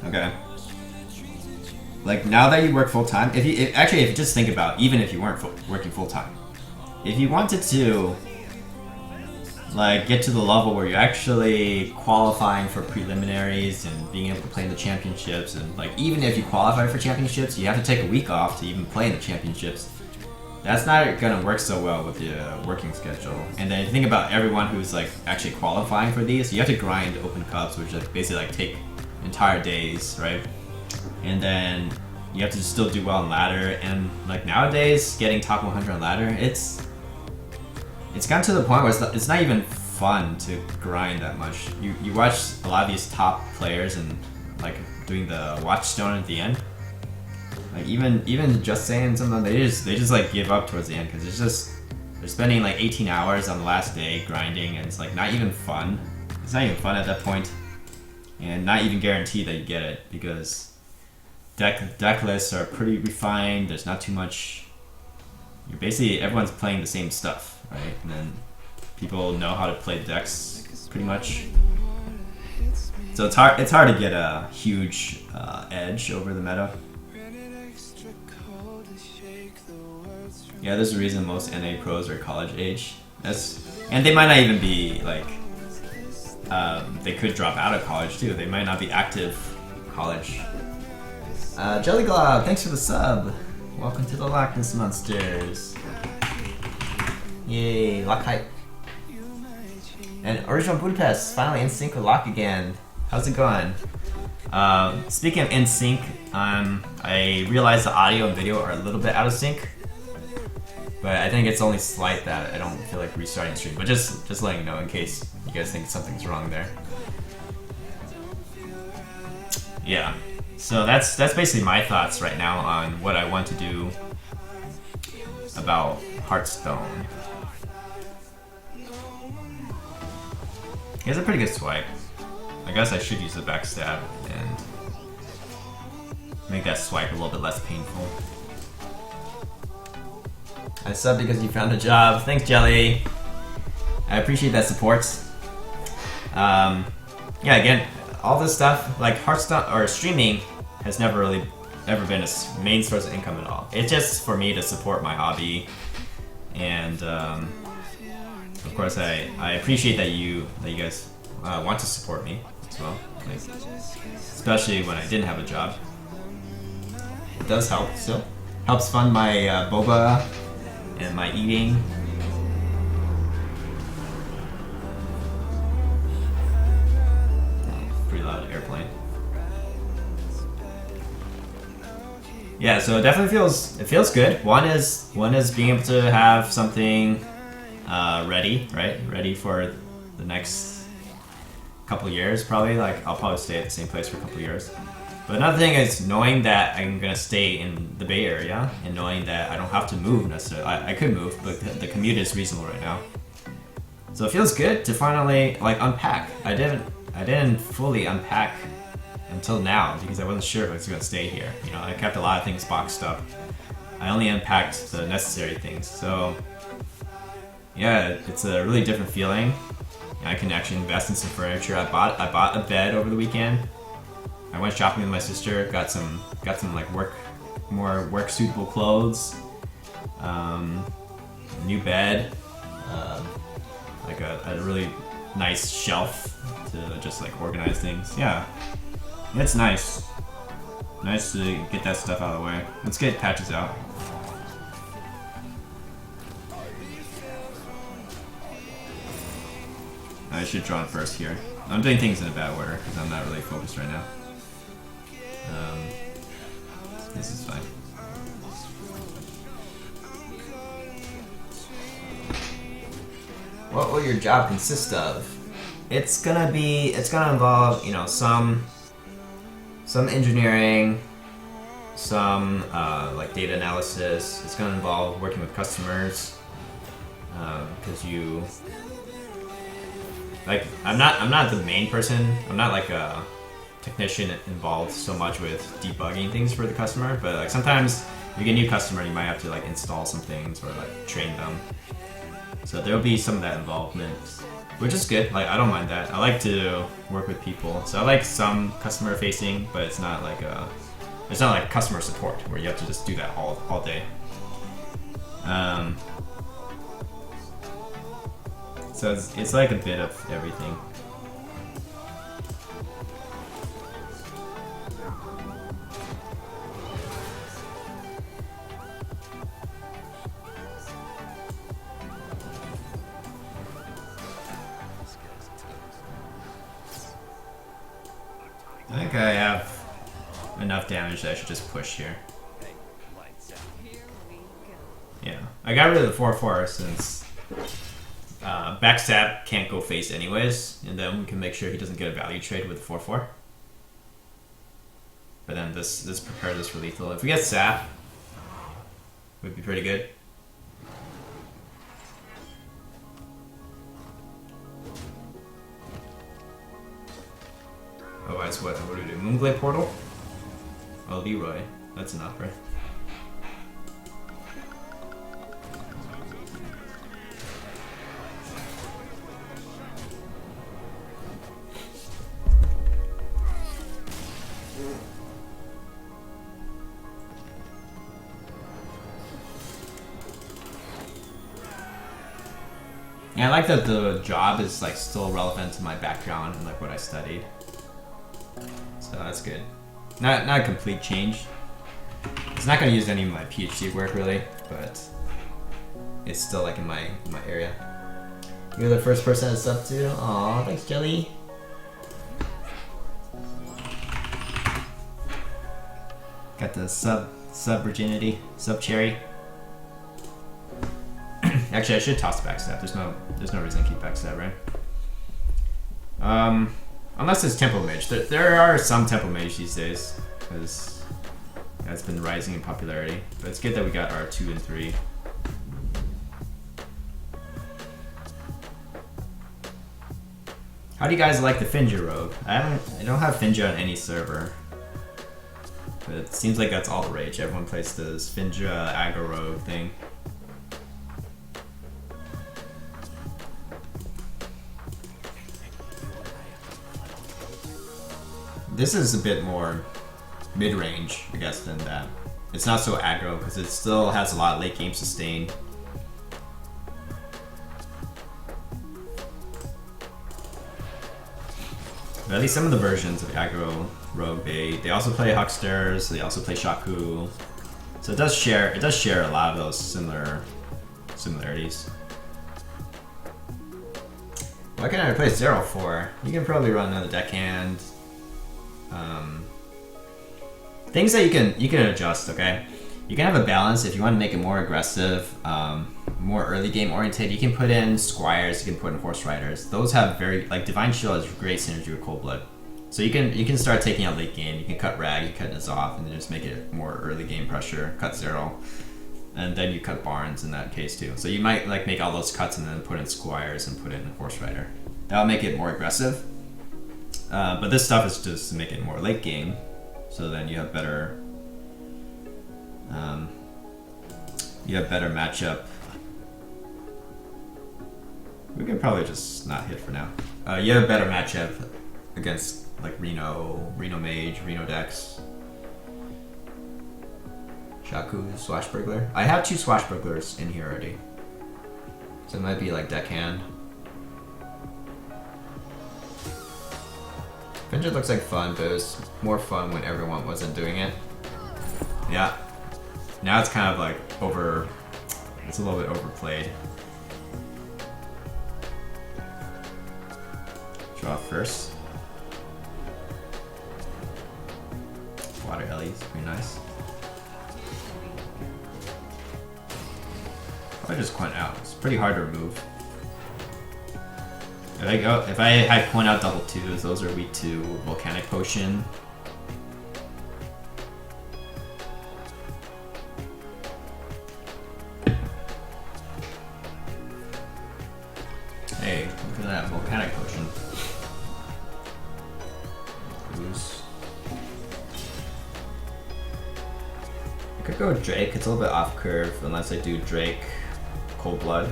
Okay. Like now that you work full time, if you just think about even if you weren't working full time, if you wanted to like get to the level where you're actually qualifying for preliminaries and being able to play in the championships, and like even if you qualify for championships, you have to take a week off to even play in the championships. That's not gonna work so well with the working schedule. And then you think about everyone who's like actually qualifying for these, you have to grind open cups, which like basically like take entire days, right? And then you have to still do well on ladder. And like nowadays, getting top 100 on ladder, it's gotten to the point where it's not even fun to grind that much. You watch a lot of these top players and like doing the watchstone at the end. Like even just saying some of them, they just like give up towards the end because it's just they're spending like 18 hours on the last day grinding, and it's like not even fun. It's not even fun at that point, and not even guaranteed that you get it because deck lists are pretty refined. There's not too much. You're basically everyone's playing the same stuff, right? And then people know how to play the decks pretty much. So it's hard to get a huge edge over the meta. Yeah, there's a reason most NA pros are college age. And they might not even be like, they could drop out of college too. They might not be active college. Jelly Glob, thanks for the sub. Welcome to the Loch Ness Monsters. Yay, Loch hype. And Original Budapest, finally in sync with Loch again. How's it going? Speaking of in sync, I realized the audio and video are a little bit out of sync. But I think it's only slight that I don't feel like restarting the stream. But just letting you know in case you guys think something's wrong there. Yeah. So that's basically my thoughts right now on what I want to do about Hearthstone. He has a pretty good swipe. I guess I should use the backstab and make that swipe a little bit less painful. I subbed because you found a job. Thanks, Jelly. I appreciate that support. Yeah, again, all this stuff, like Hearthstone or streaming, has never really ever been a main source of income at all. It's just for me to support my hobby, and of course, I appreciate that you guys want to support me as well, like, especially when I didn't have a job. It does help still. Helps fund my boba and my eating. Pretty loud airplane. Yeah, so it definitely feels good. One is being able to have something ready, right? Ready for the next couple years, probably. Like I'll probably stay at the same place for a couple years. But another thing is knowing that I'm gonna stay in the Bay Area and knowing that I don't have to move necessarily. I could move, but the commute is reasonable right now. So it feels good to finally like unpack. I didn't fully unpack until now because I wasn't sure if I was gonna stay here. You know, I kept a lot of things boxed up. I only unpacked the necessary things. So yeah, it's a really different feeling. I can actually invest in some furniture. I bought a bed over the weekend. I went shopping with my sister, got some like more work suitable clothes, new bed, like a really nice shelf to just like organize things. Yeah, it's nice. Nice to get that stuff out of the way. Let's get patches out. I should draw it first here. I'm doing things in a bad order because I'm not really focused right now. This is fine. What will your job consist of? It's gonna involve, you know, some engineering, some like data analysis. It's gonna involve working with customers because I'm not the main person. I'm not like a technician involved so much with debugging things for the customer, but like sometimes you get a new customer, you might have to like install some things or like train them. So there'll be some of that involvement. which is good. Like I don't mind that. I like to work with people, so I like some customer facing, but it's not like customer support where you have to just do that all day. So it's like a bit of everything. I think I have enough damage that I should just push here. Yeah, I got rid of the 4/4 since backstab can't go face anyways, and then we can make sure he doesn't get a value trade with the 4/4. But then this prepare this for lethal. If we get sap, would be pretty good. Otherwise, what do we do? Moonglade Portal? Oh, Leroy. That's enough, right? Yeah, I like that the job is like still relevant to my background and like what I studied. So that's good. Not a complete change. It's not gonna use any of my PhD work really, but it's still like in my area. You're the first person to sub to. Aw, thanks, Jelly. Got the sub virginity, sub cherry. Actually, I should toss backstab. There's no reason to keep backstab, right? Unless it's Temple Mage. There are some Temple Mage these days, because that's been rising in popularity. But it's good that we got our 2 and 3. How do you guys like the Finja rogue? I don't have Finja on any server, but it seems like that's all the rage. Everyone plays this Finja aggro rogue thing. This is a bit more mid-range, I guess, than that. It's not so aggro because it still has a lot of late game sustain. But at least some of the versions of aggro rogue, they also play hucksters, they also play shaku. So it does share a lot of those similarities. What can I replace Zero for? You can probably run another deckhand. Things that you can adjust, okay? You can have a balance if you want to make it more aggressive, more early game oriented. You can put in squires, you can put in horse riders. Those have like Divine Shield has great synergy with Cold Blood. So you can start taking out late game. You can cut Rag, you cut N'Zoth, and then just make it more early game pressure. Cut Zero, and then you cut Barnes in that case too. So you might like make all those cuts and then put in squires and put in horse rider. That'll make it more aggressive. But this stuff is just to make it more late game, so then you have better matchup. We can probably just not hit for now. You have a better matchup against like Reno Mage, Reno Dex, Shaku, Swashbuckler. I have 2 Swashbucklers in here already, so it might be like deckhand. Finja looks like fun, but it was more fun when everyone wasn't doing it. Yeah. Now it's kind of like it's a little bit overplayed. Draw first. Water Ellie's pretty nice. I just Gwent out. It's pretty hard to remove. If I had Gwent out double 2s, those are weak to Volcanic Potion. Hey, look at that Volcanic Potion. Ooze. I could go Drake. It's a little bit off curve unless I do Drake Cold Blood.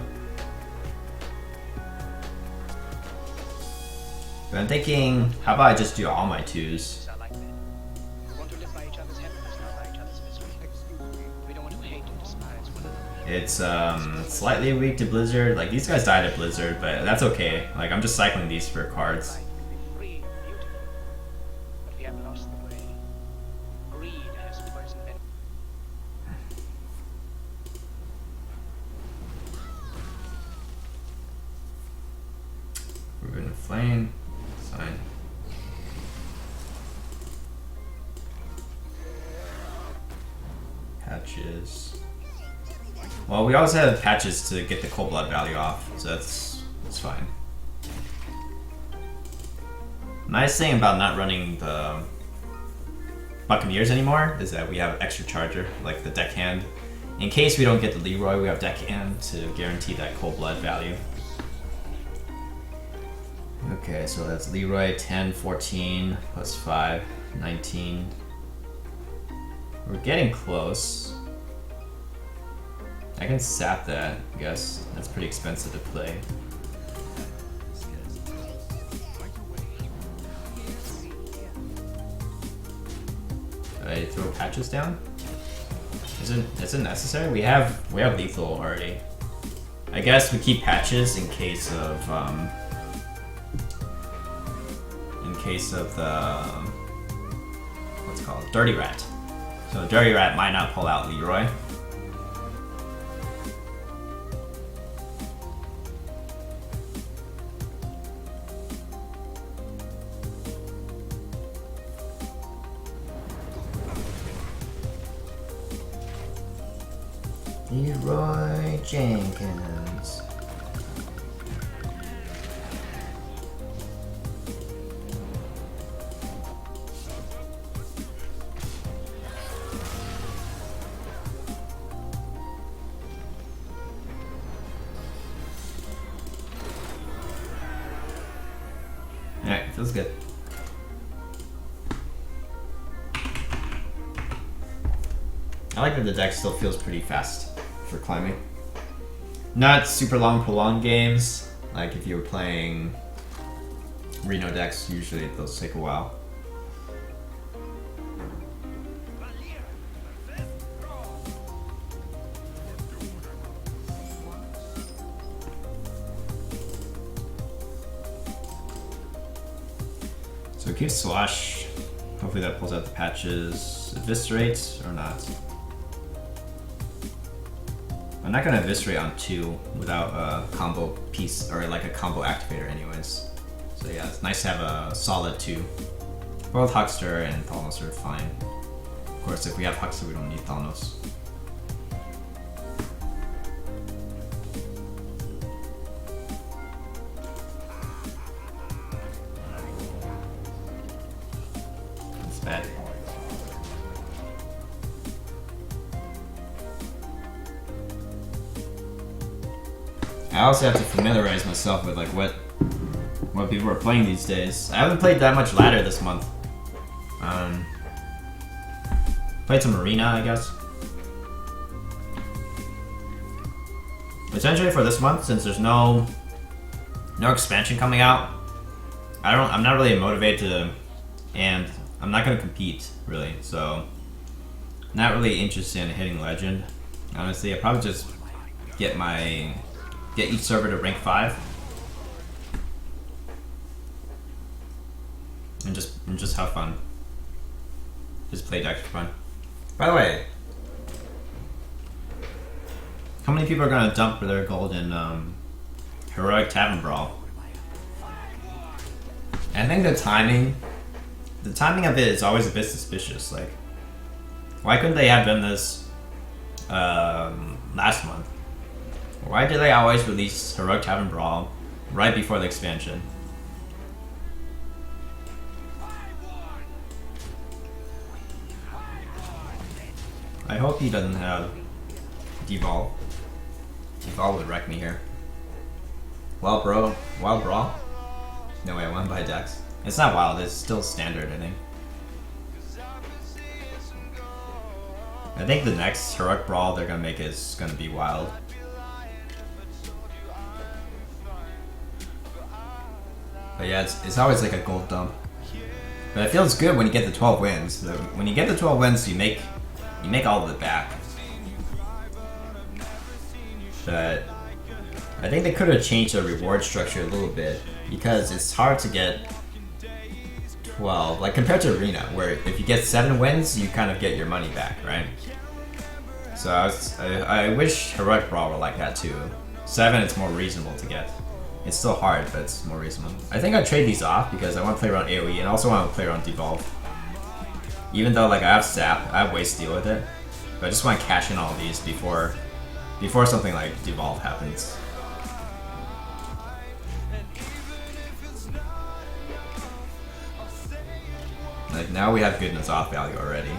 But I'm thinking, how about I just do all my 2s? It's slightly weak to Blizzard. Like, these guys died at Blizzard, but that's okay. Like, I'm just cycling these for cards. We're gonna flame. Sign. Patches. Well, we always have patches to get the cold blood value off, so that's fine. Nice thing about not running the Buccaneers anymore is that we have extra charger, like the deckhand. In case we don't get the Leroy, we have deckhand to guarantee that cold blood value. Okay, so that's Leroy 10, 14, plus 5, 19. We're getting close. I can sap that, I guess. That's pretty expensive to play. Do I throw patches down? Is it necessary? We have lethal already. I guess we keep patches in case of the what's it called? Dirty Rat. So Dirty Rat might not pull out Leroy. Leroy Jenkins. Alright, feels good. I like that the deck still feels pretty fast for climbing. Not super long prolonged games, like if you were playing Reno decks, usually those take a while. So keep Swash, hopefully that pulls out the patches. Eviscerate or not? I'm not gonna eviscerate on 2 without a combo piece or like a combo activator anyways. So yeah, it's nice to have a solid 2. Both Huckster and Thalnos are fine. Of course, if we have Huckster, we don't need Thalnos. That's bad. I also have to familiarize myself with like what people are playing these days. I haven't played that much ladder this month. Played some arena, I guess. Essentially for this month, since there's no expansion coming out, I'm not really motivated to, and I'm not gonna compete really. So, not really interested in hitting legend. Honestly, I'll probably just get each server to rank 5 and just have fun. Just play decks for fun. By the way, how many people are gonna dump for their gold in Heroic Tavern Brawl? I think the timing of it is always a bit suspicious. Like, why couldn't they have done this last month? Why do they always release Heroic Tavern Brawl right before the expansion? I hope he doesn't have Devolve. Devolve would wreck me here. Wild Brawl? No way, I want to buy Dex. It's not wild, it's still standard, I think. I think the next Heroic Brawl they're gonna make is gonna be wild. But yeah, it's always like a gold dump. But it feels good when you get the 12 wins. When you get the 12 wins, you make all of it back. But I think they could have changed the reward structure a little bit because it's hard to get 12, like compared to Arena, where if you get 7 wins, you kind of get your money back, right? So I wish Heroic Brawl were like that too. 7, it's more reasonable to get. It's still hard, but it's more reasonable. I think I'd trade these off because I want to play around AoE and also want to play around Devolve. Even though like I have Sap, I have ways to deal with it, but I just want to cash in all these before something like Devolve happens. Like now we have good N'Zoth value already.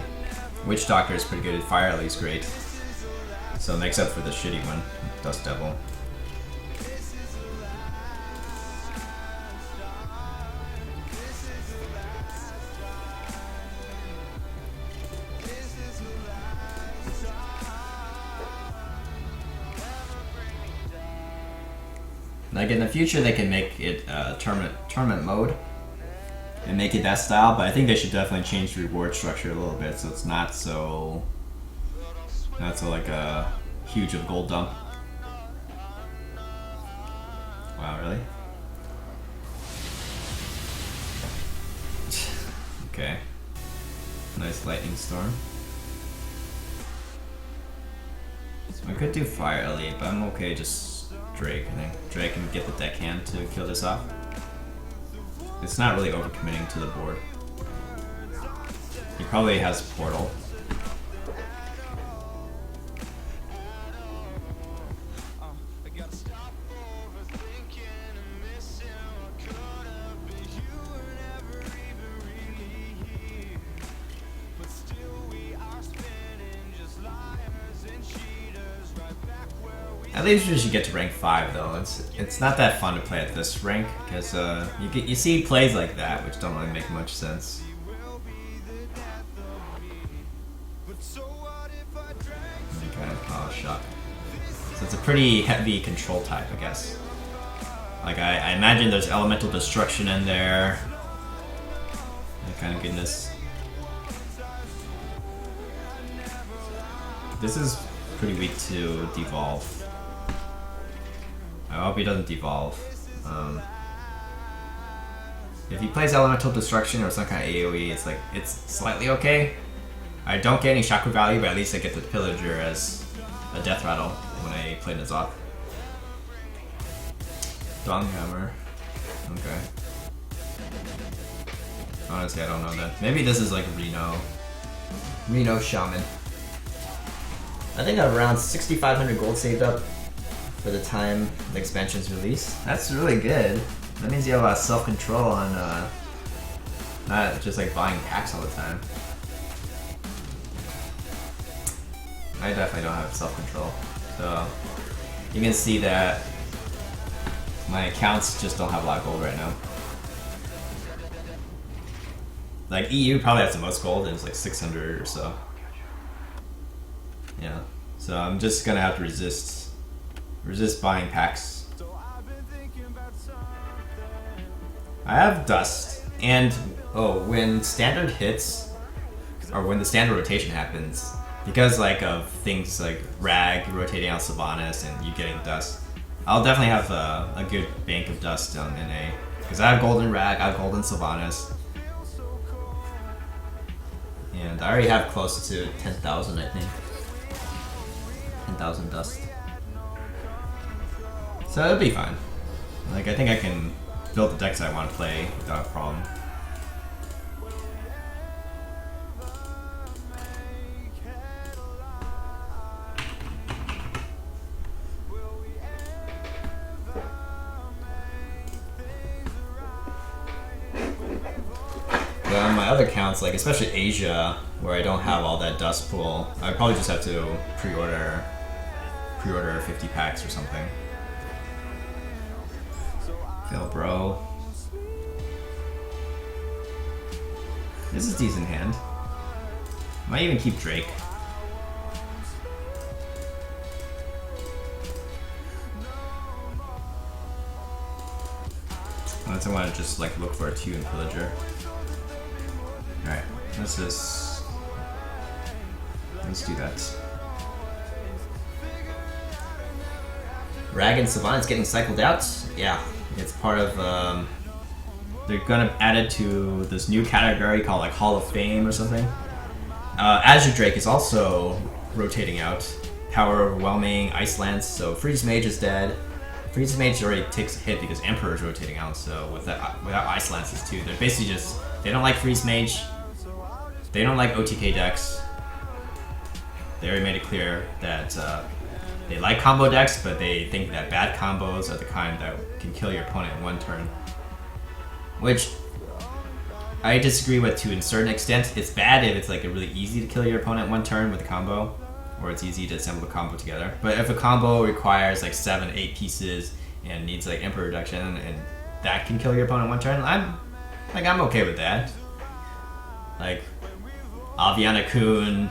Witch Doctor is pretty good, Fire Ellie's great. So it makes up for the shitty one, Dust Devil. Like in the future they can make it tournament mode and make it that style, but I think they should definitely change the reward structure a little bit so it's not so like a huge of gold dump. Wow, really? Okay. Nice lightning storm. So I could do Fire Ellie, but I'm okay just Drake. I think Drake can get the deckhand to kill this off. It's not really overcommitting to the board. He probably has Portal. At least you should get to rank 5 though. It's not that fun to play at this rank because you see plays like that which don't really make much sense. Okay, oh shock. So it's a pretty heavy control type, I guess. Like I imagine there's elemental destruction in there. That kind of goodness. This is pretty weak to Devolve. I hope he doesn't devolve. If he plays Elemental Destruction or some kind of AoE, it's slightly okay. I don't get any chakra value, but at least I get the Pillager as a death rattle when I play N'Zoth. Donghammer. Okay. Honestly, I don't know that. Maybe this is like Reno Shaman. I think I have around 6,500 gold saved up for the time the expansion's released. That's really good. That means you have a lot of self-control on not just like buying packs all the time. I definitely don't have self-control. So you can see that my accounts just don't have a lot of gold right now. Like EU probably has the most gold and it's like 600 or so. Yeah. So I'm just gonna have to resist buying packs. I have Dust, and when standard hits, or when the standard rotation happens, because like of things like Rag rotating out Sylvanas and you getting Dust, I'll definitely have a good bank of Dust on NA. Because I have Golden Rag, I have Golden Sylvanas, and I already have close to 10,000, I think. 10,000 Dust. So it'll be fine. Like I think I can build the decks I want to play without a problem. But on my other accounts, like especially Asia, where I don't have all that dust pool, I probably just have to pre-order 50 packs or something. Phil, bro. This is a decent hand. Might even keep Drake. unless I want to just like look for a 2 in Pillager. Alright, let's do that. Rag and Savant is getting cycled out. Yeah, it's part of. They're gonna add it to this new category called like Hall of Fame or something. Azure Drake is also rotating out. Power Overwhelming, Ice Lance, so Freeze Mage is dead. Freeze Mage already takes a hit because Emperor is rotating out, so without Ice Lances too, they're basically just, they don't like Freeze Mage, they don't like OTK decks. They already made it clear that they like combo decks, but they think that bad combos are the kind that can kill your opponent in one turn. Which I disagree with to a certain extent. It's bad if it's like really easy to kill your opponent in one turn with a combo, or it's easy to assemble a combo together. But if a combo requires like 7, 8 pieces and needs like Emperor reduction, and that can kill your opponent in one turn, I'm okay with that. Like Aviana Kun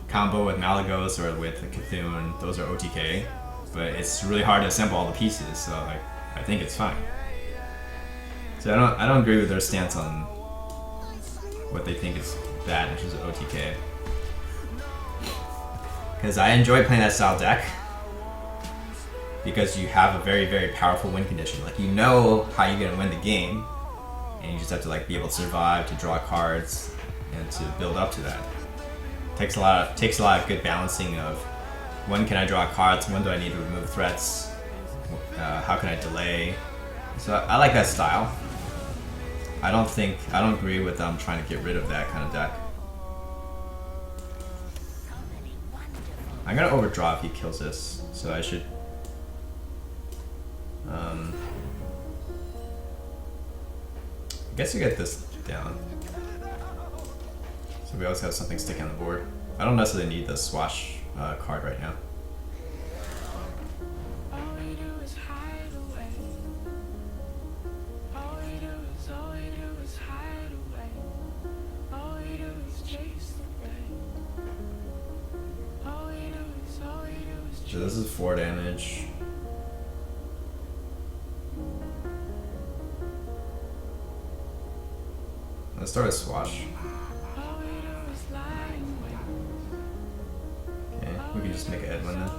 combo with Malagos or with Cthulhu, those are OTK, but it's really hard to assemble all the pieces, so like, I think it's fine. So I don't agree with their stance on what they think is bad in terms of OTK. Because I enjoy playing that style deck because you have a very, very powerful win condition. Like, you know how you're gonna win the game, and you just have to like be able to survive, to draw cards, and to build up to that. Takes a lot of good balancing of when can I draw cards, when do I need to remove threats, how can I delay. So I like that style. I don't agree with them trying to get rid of that kind of deck. I'm gonna overdraw if he kills this, so I should. I guess you get this down. So we always have something sticking on the board. I don't necessarily need the Swash card right now. So this is 4 damage. Let's start with Swash. Okay, we can just make an Edwin then.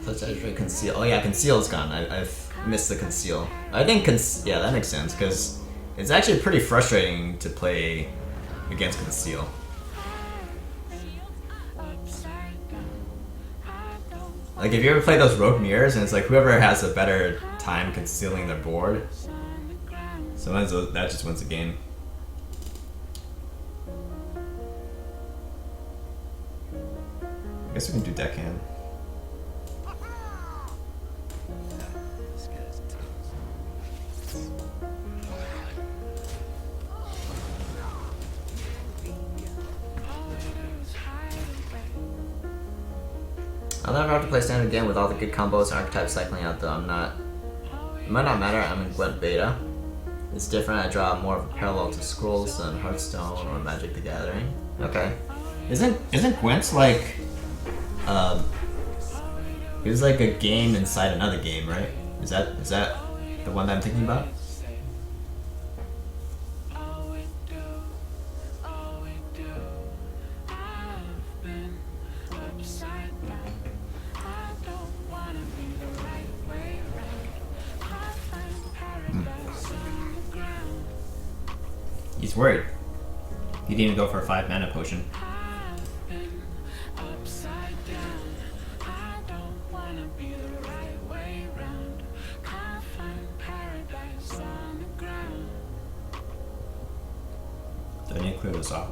Such as Conceal. Oh yeah, Conceal's gone. I've missed the Conceal. I think yeah, that makes sense because it's actually pretty frustrating to play against Conceal. Like if you ever play those Rogue Mirrors and it's like whoever has a better time concealing their board, sometimes that just wins the game. I guess we can do Deckhand. I'll never have to play standard again with all the good combos and archetypes cycling out though. It might not matter, I'm in Gwent beta. It's different, I draw more of a parallel to Scrolls than Hearthstone or Magic the Gathering. Okay. Isn't Gwent like it was like a game inside another game, right? Is that the one that I'm thinking about? He's worried. He didn't go for a 5 mana potion. So I need to clear this off.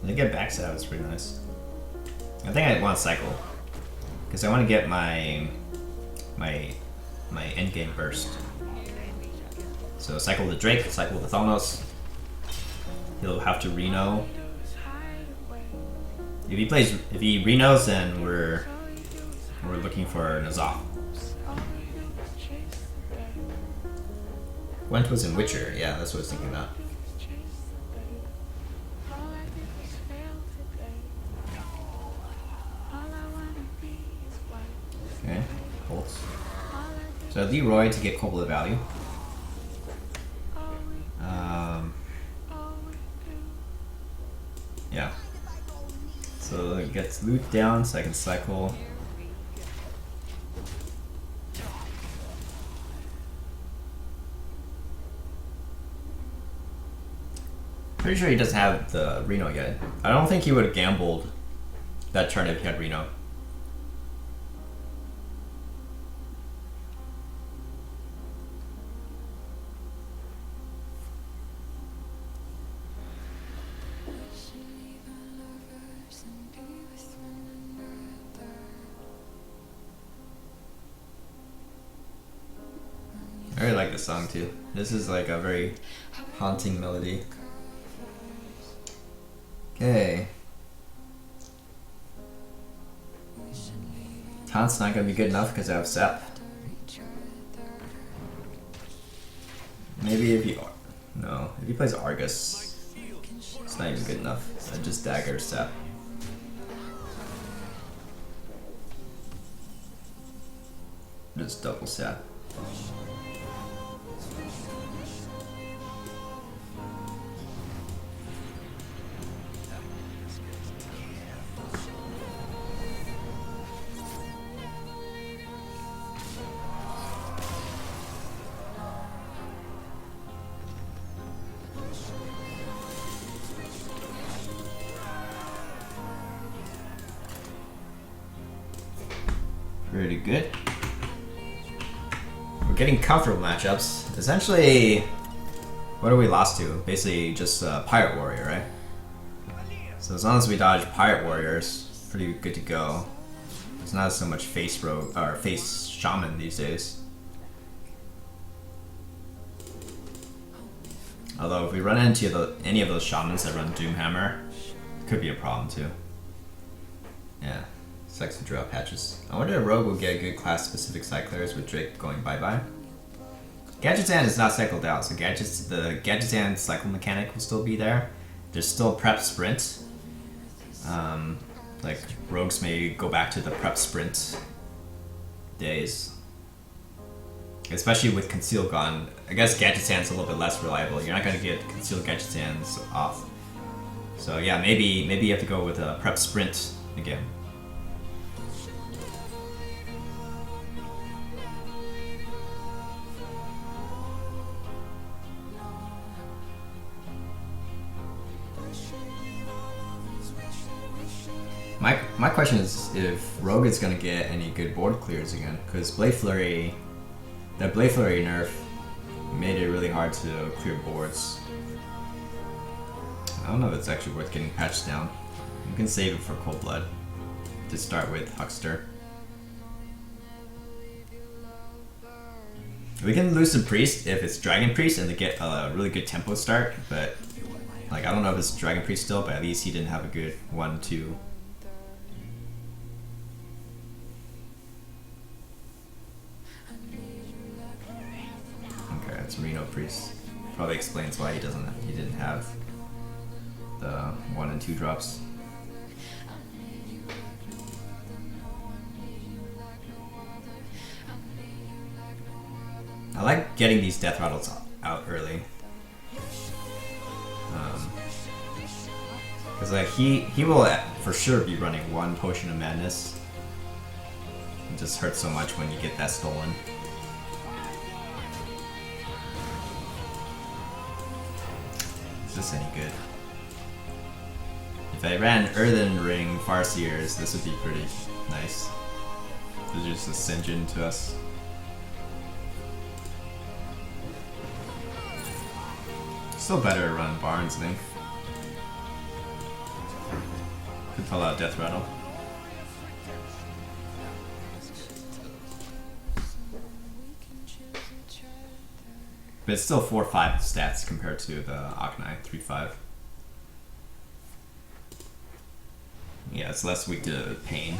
And to get backstab is pretty nice. I think I want to cycle because I want to get my endgame burst. So cycle the Drake, cycle the Thaunos. He'll have to Reno. If he Renos, then we're looking for N'Zoth. Gwent was in Witcher, yeah, that's what I was thinking about. Okay, Colts. So Leroy to get Cobalt value. Yeah. So it gets loot down so I can cycle. Pretty sure he doesn't have the Reno yet. I don't think he would have gambled that turn if he had Reno. I really like this song too. This is like a very haunting melody. Okay. Taunt's not gonna be good enough because I have Sep. Maybe if he... No, if he plays Argus, it's not even good enough. I just dagger Sep. Just double Sep. Pretty good. We're getting comfortable matchups. Essentially, what are we lost to? Basically, just Pirate Warrior, right? So as long as we dodge Pirate Warriors, pretty good to go. It's not so much face rogue or face shaman these days. Although if we run into any of those shamans that run Doomhammer, it could be a problem too. Yeah. Sex and drop patches. I wonder if Rogue will get good class-specific cyclers with Drake going bye-bye. Gadgetzan is not cycled out, so the Gadgetzan cycle mechanic will still be there. There's still prep sprint. Like, Rogues may go back to the prep sprint days. Especially with Conceal gone. I guess Gadgetzan's a little bit less reliable. You're not going to get Concealed Gadgetzans off. So yeah, maybe you have to go with a prep sprint again. My question is if Rogue is gonna get any good board clears again, because Blade Flurry nerf made it really hard to clear boards. I don't know if it's actually worth getting patched down. You can save it for Cold Blood to start with Huckster. We can lose some Priest if it's Dragon Priest and they get a really good tempo start, but like I don't know if it's Dragon Priest still, but at least he didn't have a good 1-2. Okay, it's Reno Priest. Probably explains why he didn't have the 1 and 2 drops. I like getting these death rattles out early. Because like he will for sure be running 1 Potion of Madness. It just hurts so much when you get that stolen. Is this any good? If I ran Earthen Ring Farseers, this would be pretty nice. They're just a Sinjin to us. Still better to run Barnes Link. Could pull out Death Rattle. But it's still 4-5 stats compared to the Aknai 3-5. Yeah, it's less weak to pain.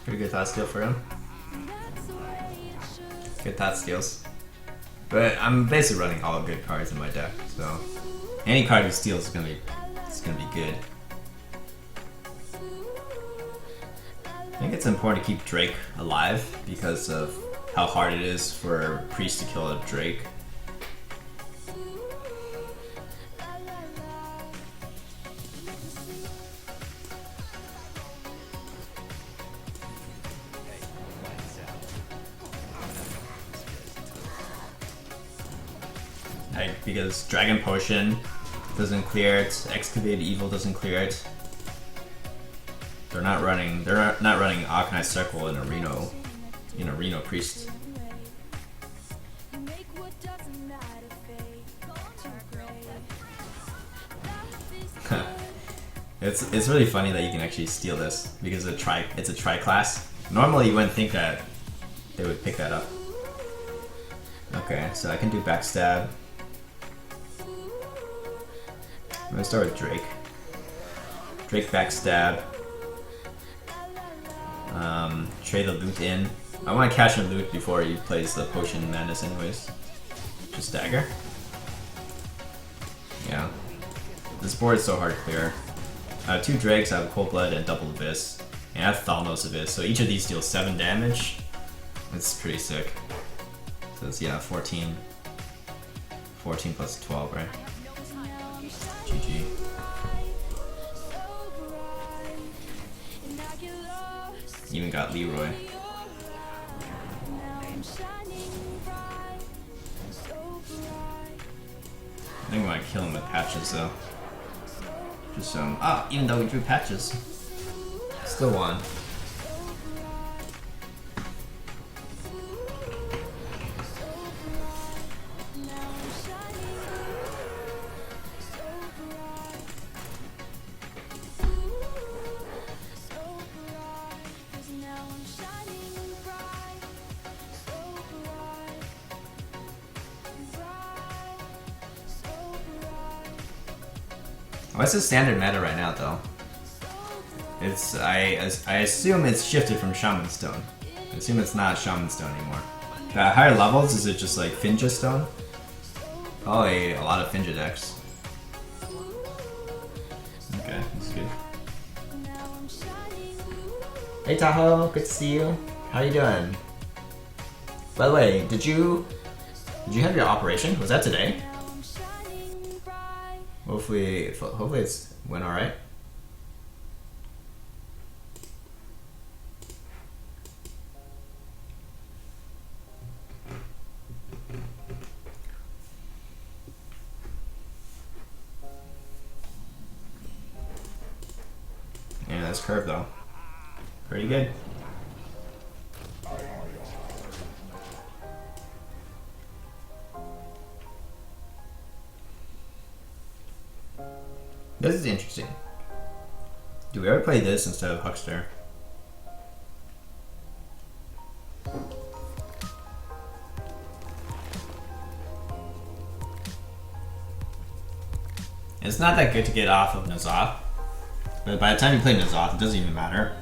Pretty good thought steal for him. Good thought steals. But I'm basically running all good cards in my deck, so any card he steals is gonna be good. I think it's important to keep Drake alive because of how hard it is for a priest to kill a Drake. Because Dragon Potion doesn't clear it, Excavated Evil doesn't clear it. They're not running Arcanized Circle in a Reno Priest. It's really funny that you can actually steal this because it's a tri-class. Normally you wouldn't think that they would pick that up. Okay, so I can do Backstab. I'm gonna start with Drake. Drake Backstab. Trade the loot in. I want to cash in loot before he plays the Potion Madness anyways. Just dagger. Yeah. This board is so hard to clear. I have 2 Drakes, I have Cold Blood and Double Abyss. And I have Thalnos Abyss, so each of these deals 7 damage. It's pretty sick. So it's, yeah, 14. 14 plus 12, right? GG. Even got Leroy. I think we might kill him with patches though. Just even though we drew patches, still won. What's the standard meta right now, though? It's I assume it's shifted from Shaman Stone. I assume it's not Shaman Stone anymore. At higher levels, is it just like Finja Stone? Probably a lot of Finja decks. Okay, that's good. Hey Tahoe, good to see you. How you doing? By the way, did you have your operation? Was that today? Hopefully it's went alright. Yeah, that's curved though. Pretty good. This is interesting. Do we ever play this instead of Huckster? It's not that good to get off of N'Zoth, but by the time you play N'Zoth, it doesn't even matter,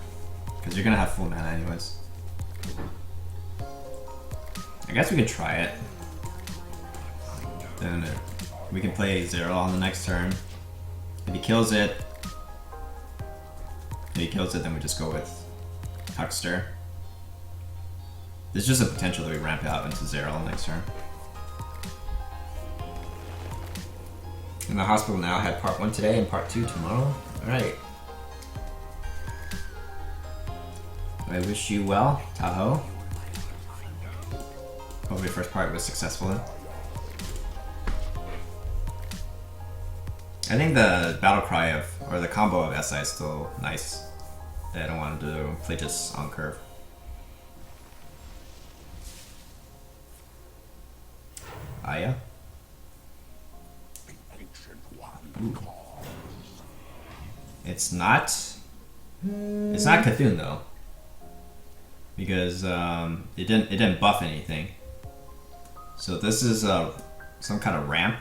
because you're gonna have full mana anyways. I guess we could try it. Then we can play Zero on the next turn. If he kills it, then we just go with Huckster. There's just a potential that we ramp it out into Zero next turn. In the hospital now, I had part 1 today and part 2 tomorrow. Alright. I wish you well, Tahoe. Hopefully the first part was successful then. I think the battle cry or the combo of SI is still nice. I don't want to play just on curve. Aya? Ooh. It's not Cthulhu though, because it didn't buff anything. So this is some kind of ramp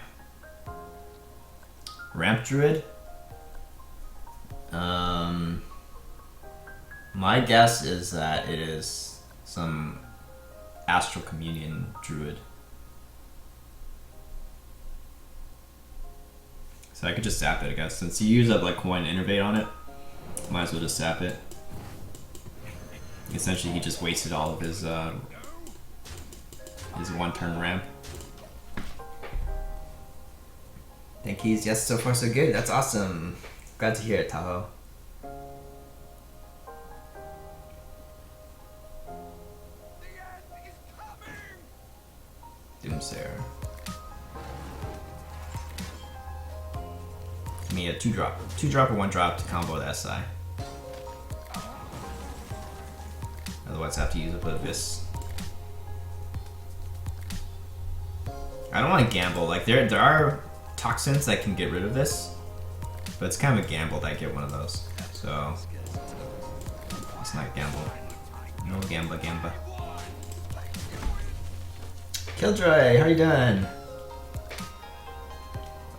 druid. My guess is that it is some astral communion druid. So I could just sap it, I guess. Since you use up like coin innervate on it, might as well just sap it. Essentially, he just wasted all of his one-turn ramp. Thank you. Yes, so far so good. That's awesome. Glad to hear it, Tahoe. Doomsayer. Give me a 2-drop. 2-drop or 1-drop to combo the SI. Otherwise I have to use a bit of this. I don't want to gamble. Like there are toxins that can get rid of this, but it's kind of a gamble that I get one of those. So it's not gamble. No gamba. Killjoy, how you doing?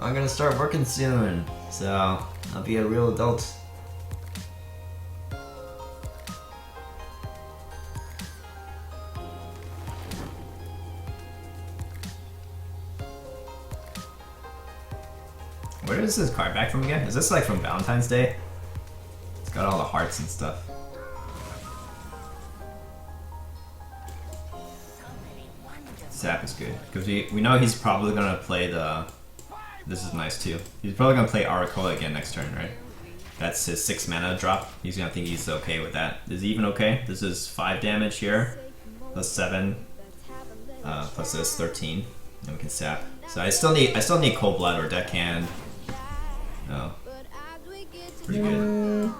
I'm gonna start working soon, so I'll be a real adult. Where is this card back from again? Is this like from Valentine's Day? It's got all the hearts and stuff. Zap is good, because we know he's probably gonna play the... This is nice too. He's probably gonna play Arakoa again next turn, right? That's his 6 mana drop. He's gonna think he's okay with that. Is he even okay? This is 5 damage here, plus 7, plus this 13, and we can sap. So I still need Cold Blood or Deckhand. Oh, pretty good.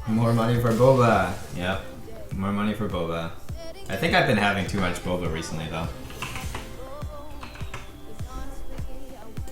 More money for boba. Yep, more money for boba. I think I've been having too much boba recently though.